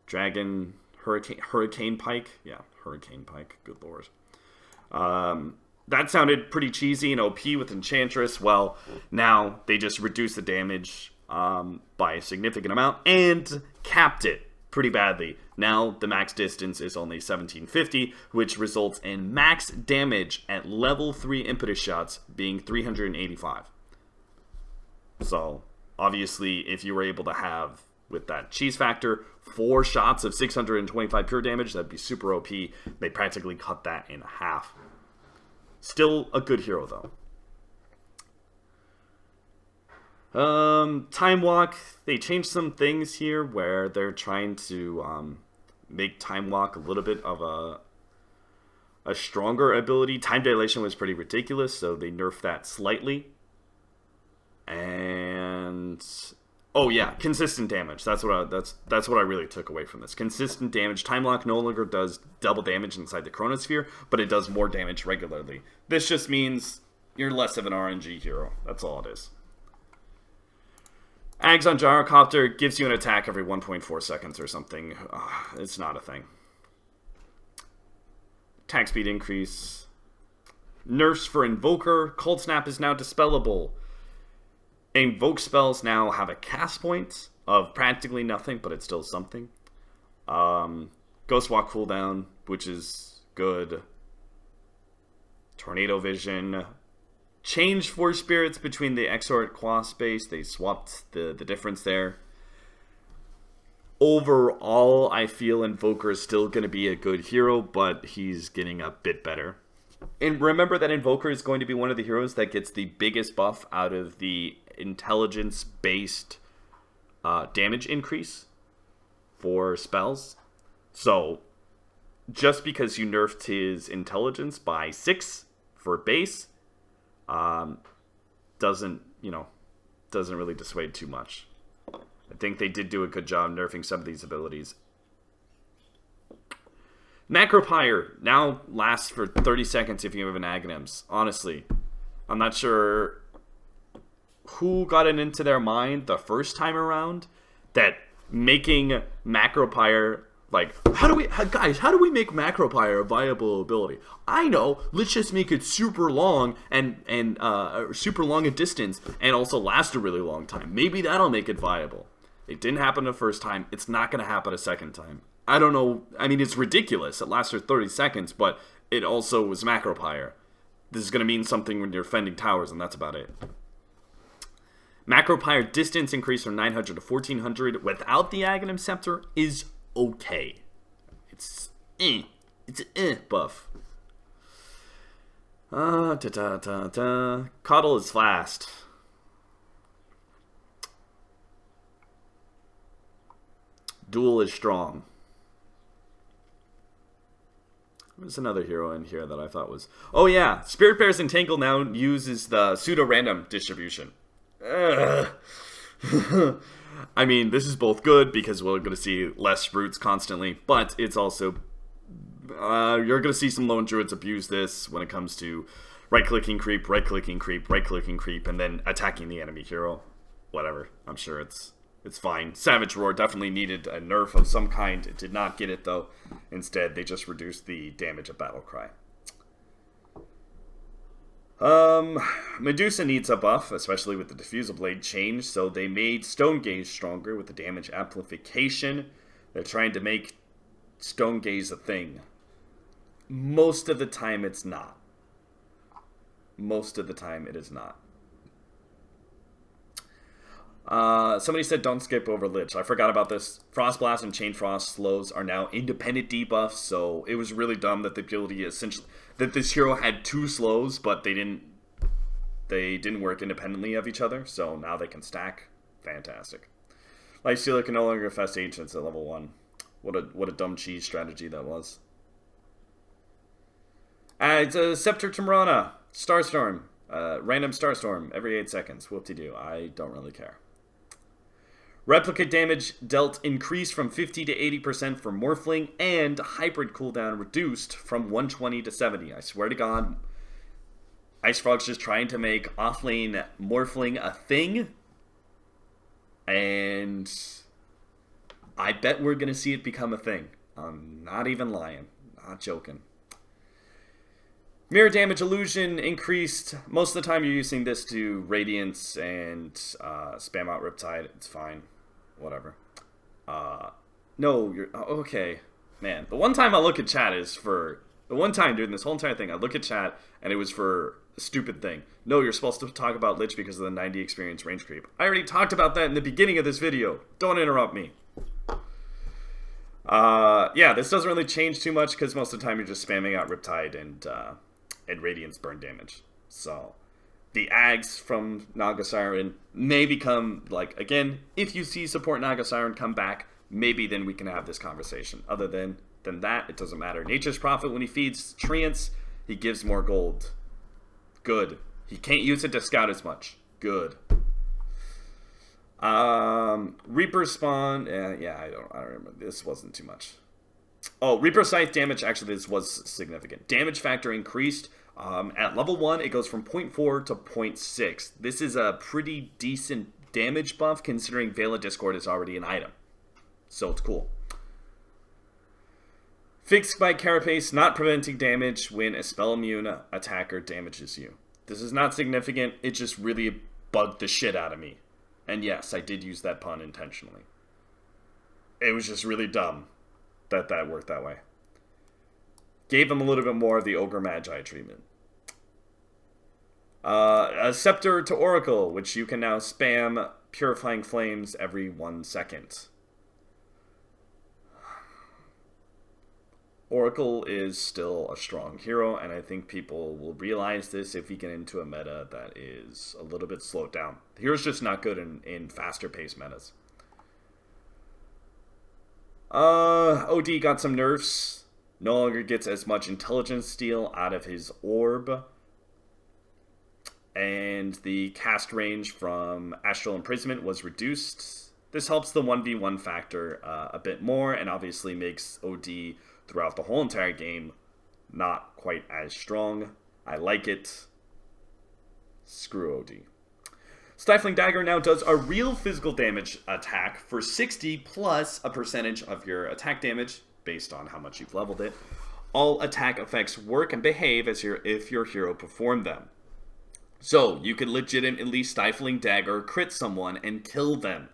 Dragon Hurricane Pike. Yeah, Hurricane Pike. Good lord. That sounded pretty cheesy and OP with Enchantress. Well, now they just reduced the damage by a significant amount and capped it pretty badly. Now the max distance is only 1750, which results in max damage at level 3 impetus shots being 385. So, obviously, if you were able to have, with that cheese factor, 4 shots of 625 pure damage, that'd be super OP. They practically cut that in half. Still a good hero, though. Time Walk, they changed some things here where they're trying to make Time Walk a little bit of a stronger ability. Time Dilation was pretty ridiculous, so they nerfed that slightly. And oh yeah, consistent damage. That's what I really took away from this. Consistent damage. Time Lock no longer does double damage inside the Chronosphere, but it does more damage regularly. This just means you're less of an RNG hero. That's all it is. Ags on Gyrocopter gives you an attack every 1.4 seconds or something. It's not a thing. Attack speed increase. Nerfs for Invoker. Cold Snap is now dispellable. Invoke spells now have a cast point of practically nothing, but it's still something. Ghost Walk cooldown, which is good. Tornado Vision. changed Force Spirits between the Exort Qua space. They swapped the difference there. Overall, I feel Invoker is still going to be a good hero, but he's getting a bit better. And remember that Invoker is going to be one of the heroes that gets the biggest buff out of the intelligence-based damage increase for spells. So, just because you nerfed his intelligence by 6 for base, doesn't really dissuade too much. I think they did do a good job nerfing some of these abilities. Macropyre now lasts for 30 seconds if you have an Aghanims. Honestly, I'm not sure who got it into their mind the first time around that making Macropyre, like, how do we make Macropyre a viable ability? I know, let's just make it super long and super long in distance and also last a really long time. Maybe that'll make it viable. It didn't happen the first time. It's not going to happen a second time. I don't know. I mean, it's ridiculous. It lasts for 30 seconds, but it also was Macropyre. This is going to mean something when you're defending towers, and that's about it. Macropyre distance increase from 900 to 1400 without the Aghanim Scepter is okay. It's an buff. Coddle is fast. Duel is strong. There's another hero in here that I thought was... Oh yeah, Spirit Bear's Entangle now uses the pseudo-random distribution. I mean, this is both good because we're going to see less roots constantly, but it's also... you're going to see some lone druids abuse this when it comes to right-clicking creep, right-clicking creep, right-clicking creep, and then attacking the enemy hero. Whatever. I'm sure it's fine. Savage Roar definitely needed a nerf of some kind. It did not get it, though. Instead, they just reduced the damage of Battle Cry. Medusa needs a buff, especially with the Diffusal Blade change, so they made Stone Gaze stronger with the damage amplification. They're trying to make Stone Gaze a thing. Most of the time, it's not. Most of the time, it is not. Somebody said don't skip over Lich. I forgot about this. Frost Blast and Chain Frost slows are now independent debuffs, so it was really dumb that the ability essentially that this hero had 2 slows, but they didn't work independently of each other, so now they can stack. Fantastic. Lifestealer can no longer infest agents at level 1. What a dumb cheese strategy that was. It's a Scepter Timrana. Starstorm. Random Starstorm every 8 seconds. Whoop-de-doo. I don't really care. Replicate damage dealt increased from 50 to 80% for Morphling, and hybrid cooldown reduced from 120 to 70. I swear to God, IceFrog's just trying to make offlane Morphling a thing, and I bet we're going to see it become a thing. I'm not even lying. Not joking. Mirror Damage Illusion increased. Most of the time you're using this to Radiance and spam out Riptide. It's fine. Whatever. No, you're... Okay. Man, the one time I look at chat is for... The one time during this whole entire thing, I look at chat and it was for a stupid thing. No, you're supposed to talk about Lich because of the 90 experience range creep. I already talked about that in the beginning of this video. Don't interrupt me. Yeah, this doesn't really change too much because most of the time you're just spamming out Riptide and Radiance burn damage. So, the Ags from Naga Siren may become, like, again, if you see support Naga Siren come back, maybe then we can have this conversation. Other than that, it doesn't matter. Nature's Prophet, when he feeds Treants, he gives more gold. Good. He can't use it to scout as much. Good. Reaper Spawn, yeah, I don't remember. This wasn't too much. Oh, Reaper Scythe damage, actually this was significant. Damage factor increased. At level 1, it goes from 0.4 to 0.6. This is a pretty decent damage buff considering Veil of Discord is already an item. So it's cool. Fixed by Carapace, not preventing damage when a spell immune attacker damages you. This is not significant, it just really bugged the shit out of me. And yes, I did use that pun intentionally. It was just really dumb that worked that way. Gave him a little bit more of the Ogre Magi treatment. A Scepter to Oracle, which you can now spam Purifying Flames every 1 second. Oracle is still a strong hero, and I think people will realize this if we get into a meta that is a little bit slowed down. The hero's just not good in faster paced metas. OD got some nerfs. No longer gets as much intelligence steal out of his orb. And the cast range from Astral Imprisonment was reduced. This helps the 1v1 factor a bit more, and obviously makes OD throughout the whole entire game not quite as strong. I like it. Screw OD. Stifling Dagger now does a real physical damage attack for 60 plus a percentage of your attack damage based on how much you've leveled it. All attack effects work and behave as if your hero performed them. So you could legitimately Stifling Dagger crit someone and kill them.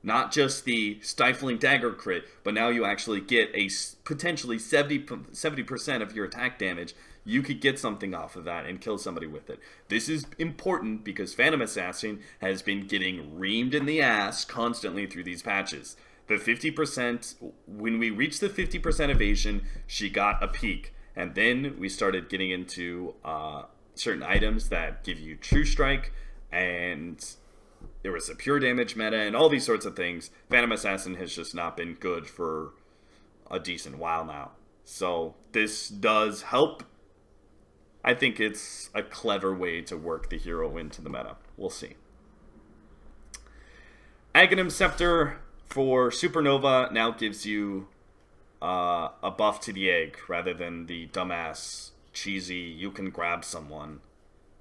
Not just the Stifling Dagger crit, but now you actually get a potentially 70% of your attack damage. You could get something off of that and kill somebody with it. This is important because Phantom Assassin has been getting reamed in the ass constantly through these patches. The 50%, when we reached the 50% evasion, she got a peak. And then we started getting into certain items that give you True Strike, and there was a pure damage meta and all these sorts of things. Phantom Assassin has just not been good for a decent while now. So this does help. I think it's a clever way to work the hero into the meta. We'll see. Aghanim Scepter for Supernova now gives you a buff to the egg rather than the dumbass, cheesy, you can grab someone.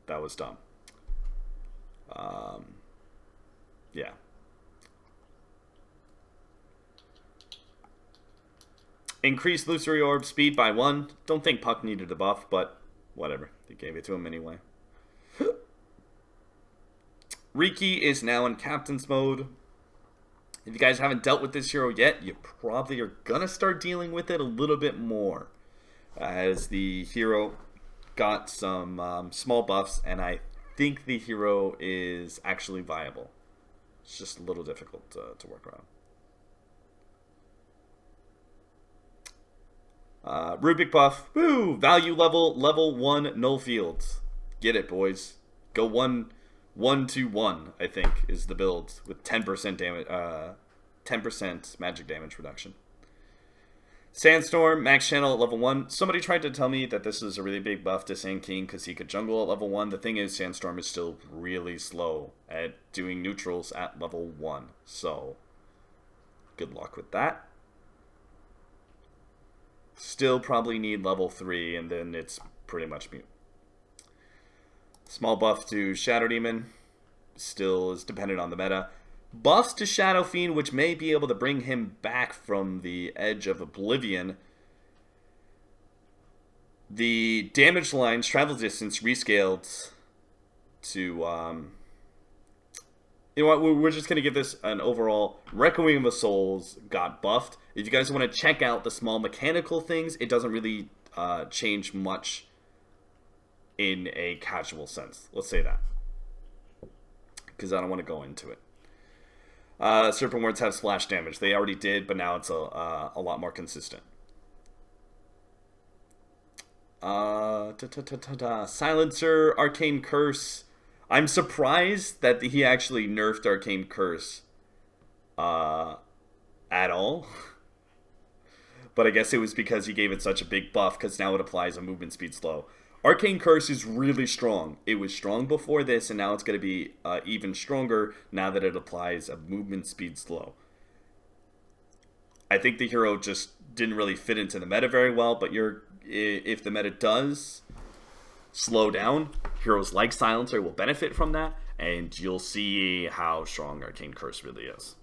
That was dumb. Yeah. Increased Illusory Orb speed by 1. Don't think Puck needed a buff, but whatever. They gave it to him anyway. Riki is now in Captain's mode. If you guys haven't dealt with this hero yet, you probably are going to start dealing with it a little bit more, as the hero got some small buffs, and I think the hero is actually viable. It's just a little difficult to work around. Rubik buff. Woo! Value level 1 null fields. Get it, boys. Go 1-1-1, I think, is the build with 10% damage, 10% magic damage reduction. Sandstorm, max channel at level 1. Somebody tried to tell me that this is a really big buff to Sand King because he could jungle at level 1. The thing is, Sandstorm is still really slow at doing neutrals at level 1. So, good luck with that. Still probably need level 3, and then it's pretty much mute. Small buff to Shadow Demon. Still is dependent on the meta. Buffs to Shadow Fiend, which may be able to bring him back from the edge of oblivion. The damage lines, travel distance, rescaled to... you know what, we're just going to give this an overall... Requiem of Souls got buffed. If you guys want to check out the small mechanical things, it doesn't really change much in a casual sense. Let's say that, because I don't want to go into it. Serpent Words have splash damage. They already did, but now it's a lot more consistent. Silencer, Arcane Curse. I'm surprised that he actually nerfed Arcane Curse at all. But I guess it was because he gave it such a big buff, because now it applies a movement speed slow. Arcane Curse is really strong. It was strong before this, and now it's going to be even stronger now that it applies a movement speed slow. I think the hero just didn't really fit into the meta very well, but if the meta does slow down, heroes like Silencer will benefit from that, and you'll see how strong Arcane Curse really is.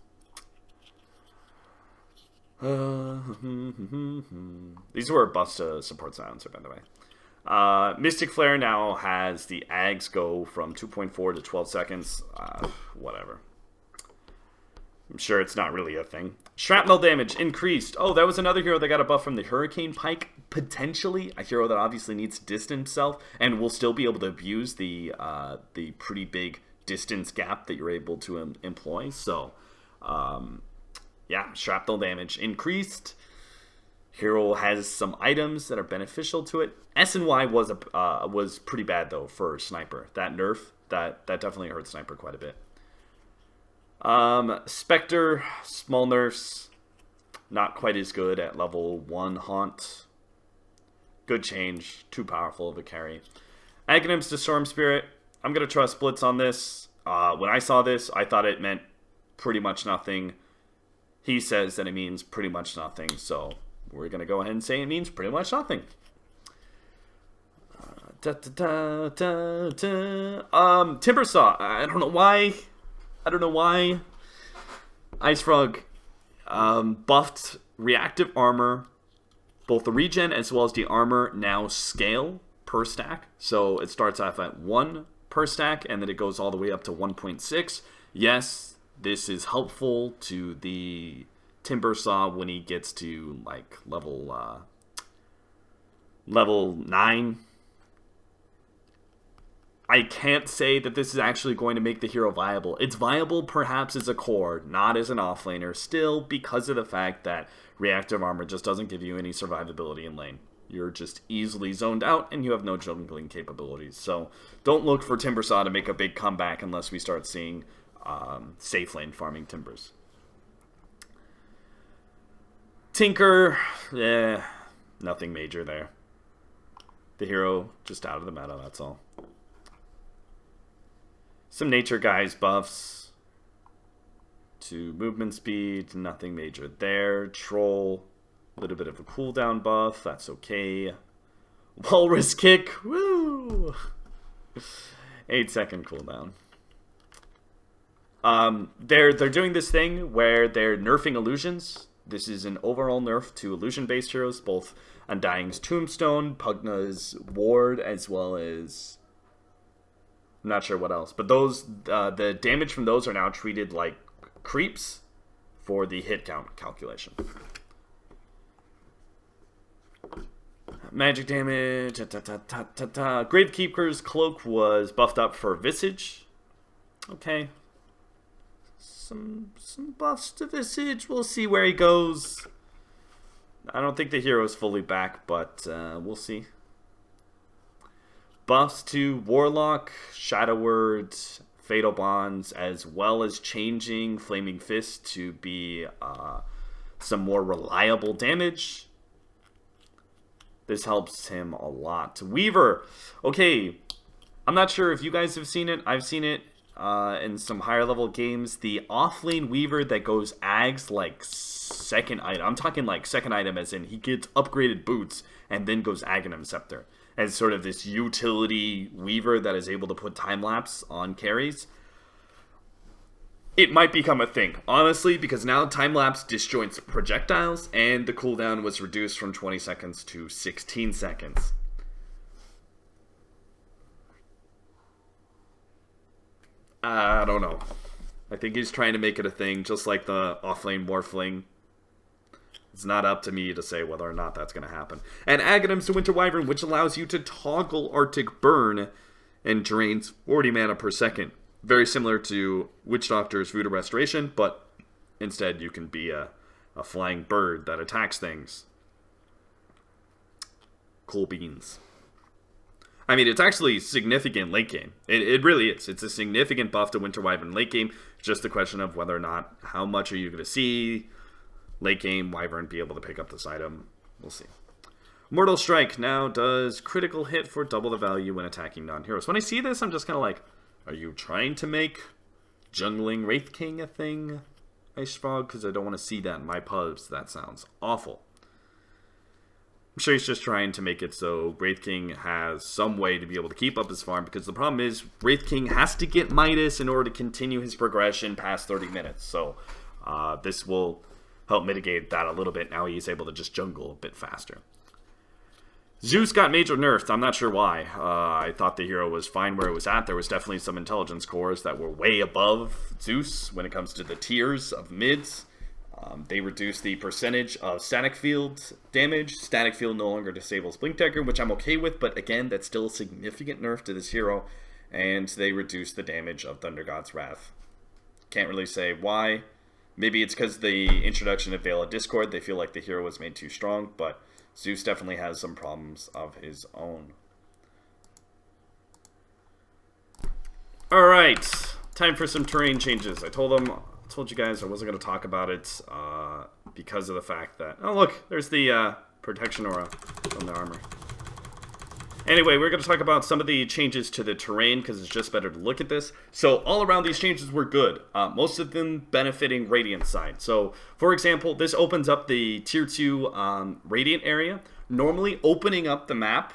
These were buffs to support Silencer, by the way. Mystic Flare now has the Ags go from 2.4 to 12 seconds. Whatever. I'm sure it's not really a thing. Shrapnel damage increased. Oh, that was another hero that got a buff from the Hurricane Pike. Potentially a hero that obviously needs to distance himself and will still be able to abuse the pretty big distance gap that you're able to employ. So, yeah, shrapnel damage increased. Hero has some items that are beneficial to it. S and Y was pretty bad though for Sniper. That nerf that definitely hurt Sniper quite a bit. Spectre, small nerfs, not quite as good at level 1 Haunt. Good change, too powerful of a carry. Aghanims to Storm Spirit, I'm going to trust Blitz on this. When I saw this, I thought it meant pretty much nothing. He says that it means pretty much nothing, so we're going to go ahead and say it means pretty much nothing. Timbersaw, I don't know why Ice Frog buffed reactive armor. Both the regen as well as the armor now scale per stack. So it starts off at 1 per stack and then it goes all the way up to 1.6. Yes, this is helpful to the Timbersaw when he gets to like level 9. I can't say that this is actually going to make the hero viable. It's viable perhaps as a core, not as an offlaner, still because of the fact that reactive armor just doesn't give you any survivability in lane. You're just easily zoned out and you have no jungling capabilities. So don't look for Timbersaw to make a big comeback unless we start seeing safe lane farming Timbers. Tinker, nothing major there. The hero just out of the meta, that's all. Some nature guys buffs to movement speed, nothing major there. Troll, a little bit of a cooldown buff, that's okay. Walrus kick, woo! 8-second cooldown. They're doing this thing where they're nerfing illusions. This is an overall nerf to illusion-based heroes, both Undying's Tombstone, Pugna's Ward, as well as I'm not sure what else, but those the damage from those are now treated like creeps for the hit count calculation. Magic damage. Gravekeeper's Cloak was buffed up for Visage. Okay. Some buffs to Visage. We'll see where he goes. I don't think the hero is fully back, but we'll see. Buffs to Warlock, Shadow Word, Fatal Bonds, as well as changing Flaming Fist to be some more reliable damage. This helps him a lot. Weaver, okay, I'm not sure if you guys have seen it. I've seen it in some higher level games. The offlane Weaver that goes Ags like second item. I'm talking like second item as in he gets upgraded boots and then goes Aghanim Scepter. As sort of this utility Weaver that is able to put time-lapse on carries. It might become a thing, honestly, because now time-lapse disjoints projectiles, and the cooldown was reduced from 20 seconds to 16 seconds. I don't know. I think he's trying to make it a thing, just like the offlane Morphling. It's not up to me to say whether or not that's going to happen. And Aghanims to Winter Wyvern, which allows you to toggle Arctic Burn and drains 40 mana per second. Very similar to Witch Doctor's Voodoo Restoration, but instead you can be a flying bird that attacks things. Cool beans. I mean, it's actually significant late game. It really is. It's a significant buff to Winter Wyvern late game. It's just a question of whether or not, how much are you going to see late game Wyvern be able to pick up this item. We'll see. Mortal Strike now does critical hit for double the value when attacking non-heroes. When I see this, I'm just kind of like, are you trying to make jungling Wraith King a thing, Ice Frog? Because I don't want to see that in my pubs. That sounds awful. I'm sure he's just trying to make it so Wraith King has some way to be able to keep up his farm, because the problem is Wraith King has to get Midas in order to continue his progression past 30 minutes. So this will help mitigate that a little bit. Now he's able to just jungle a bit faster. Zeus got major nerfed. I'm not sure why. I thought the hero was fine where it was at. There was definitely some intelligence cores that were way above Zeus when it comes to the tiers of mids. They reduced the percentage of static field damage. Static field no longer disables Blink Dagger, which I'm okay with, but again, that's still a significant nerf to this hero. And they reduced the damage of Thunder God's Wrath. Can't really say why. Maybe it's because the introduction of Veil of Discord, they feel like the hero was made too strong, but Zeus definitely has some problems of his own. Alright, time for some terrain changes. I told you guys I wasn't going to talk about it because of the fact that... Oh, look, there's the protection aura from the armor. Anyway, we're going to talk about some of the changes to the terrain because it's just better to look at this. So all around these changes were good. Most of them benefiting Radiant side. So, for example, this opens up the Tier 2 Radiant area. Normally, opening up the map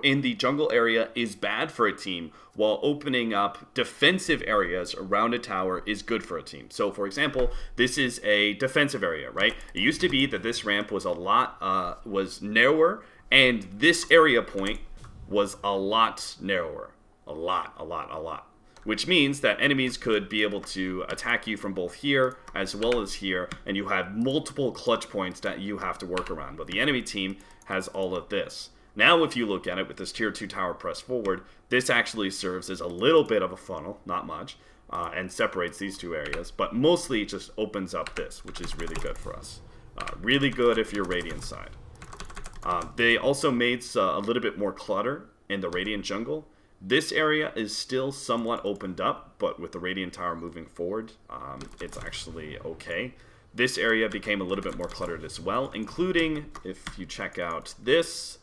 in the jungle area is bad for a team, while opening up defensive areas around a tower is good for a team. So, for example, this is a defensive area, right? It used to be that this ramp was was narrower, and this area point was a lot narrower. A lot. Which means that enemies could be able to attack you from both here as well as here, and you have multiple clutch points that you have to work around. But the enemy team has all of this. Now, if you look at it with this Tier 2 tower press forward, this actually serves as a little bit of a funnel, not much, and separates these two areas. But mostly it just opens up this, which is really good for us. Really good if you're Radiant side. They also made a little bit more clutter in the Radiant jungle. This area is still somewhat opened up, but with the Radiant tower moving forward, it's actually okay. This area became a little bit more cluttered as well, including, if you check out this,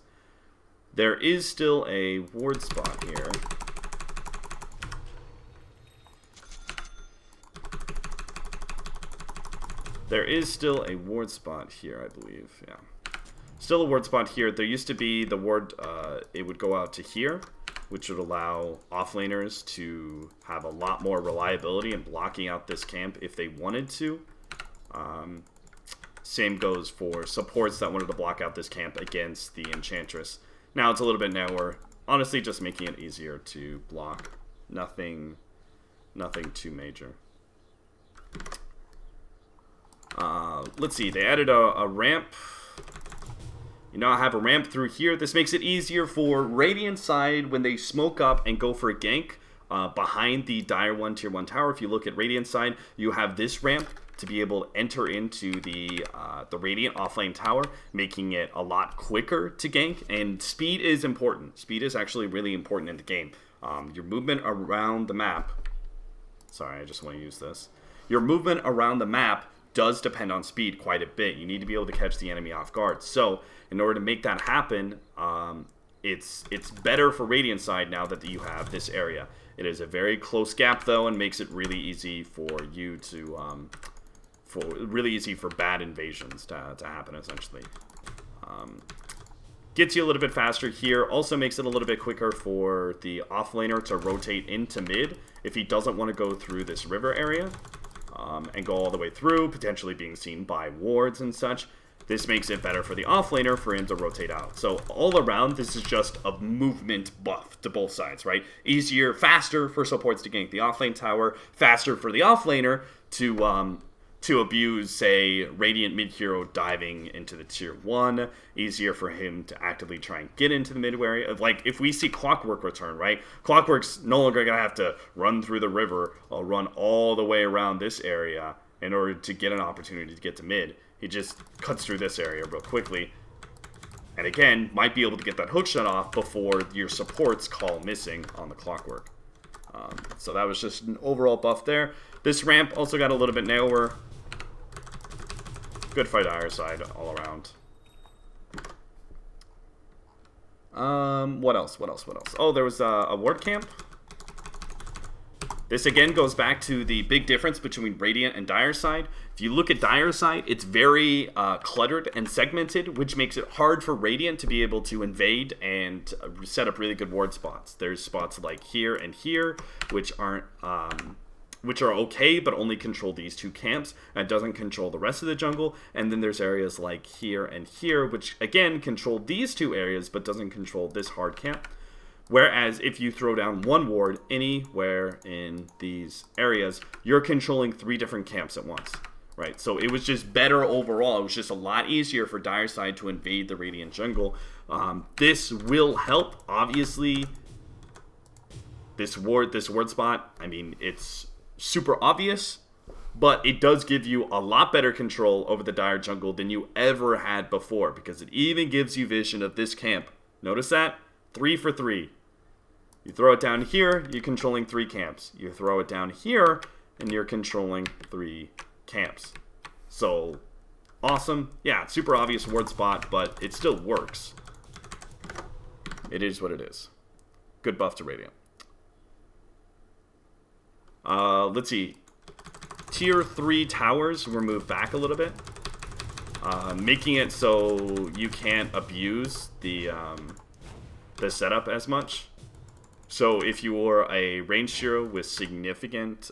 there is still a ward spot here. There is still a ward spot here, I believe, yeah. Still a ward spot here. There used to be the ward, it would go out to here, which would allow offlaners to have a lot more reliability in blocking out this camp if they wanted to. Same goes for supports that wanted to block out this camp against the Enchantress. Now it's a little bit narrower. Honestly, just making it easier to block. Nothing too major. Let's see. They added a ramp. You now have a ramp through here. This makes it easier for Radiant side when they smoke up and go for a gank behind the Dire 1 Tier 1 tower. If you look at Radiant side, you have this ramp to be able to enter into the Radiant offlane tower, making it a lot quicker to gank. And speed is important. Speed is actually really important in the game. Your movement around the map... Sorry, I just want to use this. Your movement around the map does depend on speed quite a bit. You need to be able to catch the enemy off guard. So, in order to make that happen, it's better for Radiant side now that you have this area. It is a very close gap, though, and makes it really easy for you to... really easy for bad invasions to happen, essentially. Gets you a little bit faster here. Also makes it a little bit quicker for the offlaner to rotate into mid if he doesn't want to go through this river area and go all the way through, potentially being seen by wards and such. This makes it better for the offlaner for him to rotate out. So all around, this is just a movement buff to both sides, right? Easier, faster for supports to gank the offlane tower, faster for the offlaner to abuse, say, Radiant mid-hero diving into the Tier 1. Easier for him to actively try and get into the mid area. Like, if we see Clockwork return, right? Clockwork's no longer going to have to run through the river or run all the way around this area in order to get an opportunity to get to mid. He just cuts through this area real quickly. And again, might be able to get that hookshot off before your supports call missing on the Clockwork. So that was just an overall buff there. This ramp also got a little bit narrower. Good fight Dire side all around. What else? Oh, there was a ward camp. This again goes back to the big difference between Radiant and Dire side. If you look at Dire side, it's very cluttered and segmented, which makes it hard for Radiant to be able to invade and set up really good ward spots. There's spots like here and here, which aren't which are okay, but only control these two camps, and doesn't control the rest of the jungle. And then there's areas like here and here, which again control these two areas, but doesn't control this hard camp. Whereas if you throw down one ward anywhere in these areas, you're controlling 3 different camps at once. Right, so it was just better overall. It was just a lot easier for Dire side to invade the Radiant jungle. This will help, obviously. This ward spot, I mean, it's super obvious, but it does give you a lot better control over the Dire jungle than you ever had before, because it even gives you vision of this camp. Notice that? 3 for 3. You throw it down here, you're controlling 3 camps. You throw it down here, and you're controlling 3 camps. So awesome. Yeah, super obvious ward spot, but it still works. It is what it is. Good buff to Radiant. Let's see. Tier 3 towers were moved back a little bit, making it so you can't abuse the setup as much. So if you were a ranged hero with significant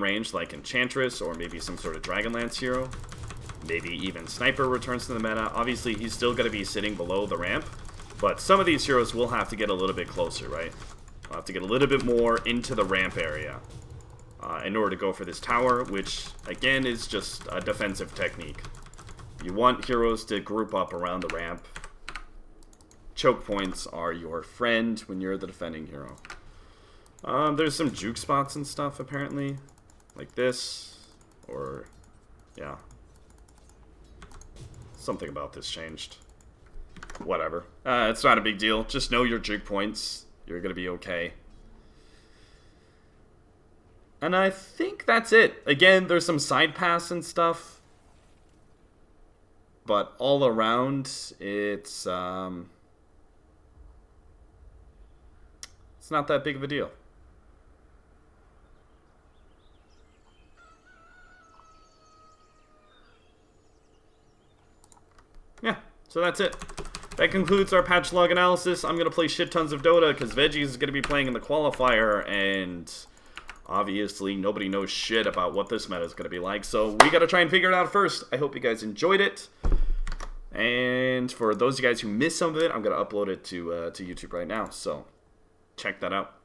range, like Enchantress or maybe some sort of Dragonlance hero, maybe even Sniper returns to the meta. Obviously, he's still going to be sitting below the ramp, but some of these heroes will have to get a little bit closer, right? We'll have to get a little bit more into the ramp area in order to go for this tower, which, again, is just a defensive technique. You want heroes to group up around the ramp. Choke points are your friend when you're the defending hero. There's some juke spots and stuff, apparently. Like this. Or, yeah. Something about this changed. Whatever. It's not a big deal. Just know your juke points. You're going to be okay. And I think that's it. Again, there's some side pass and stuff. But all around, it's not that big of a deal. Yeah, so that's it. That concludes our patch log analysis. I'm going to play shit tons of Dota because Veggies is going to be playing in the qualifier, and obviously nobody knows shit about what this meta is going to be like, so we got to try and figure it out first. I hope you guys enjoyed it. And for those of you guys who missed some of it, I'm going to upload it to YouTube right now, so check that out.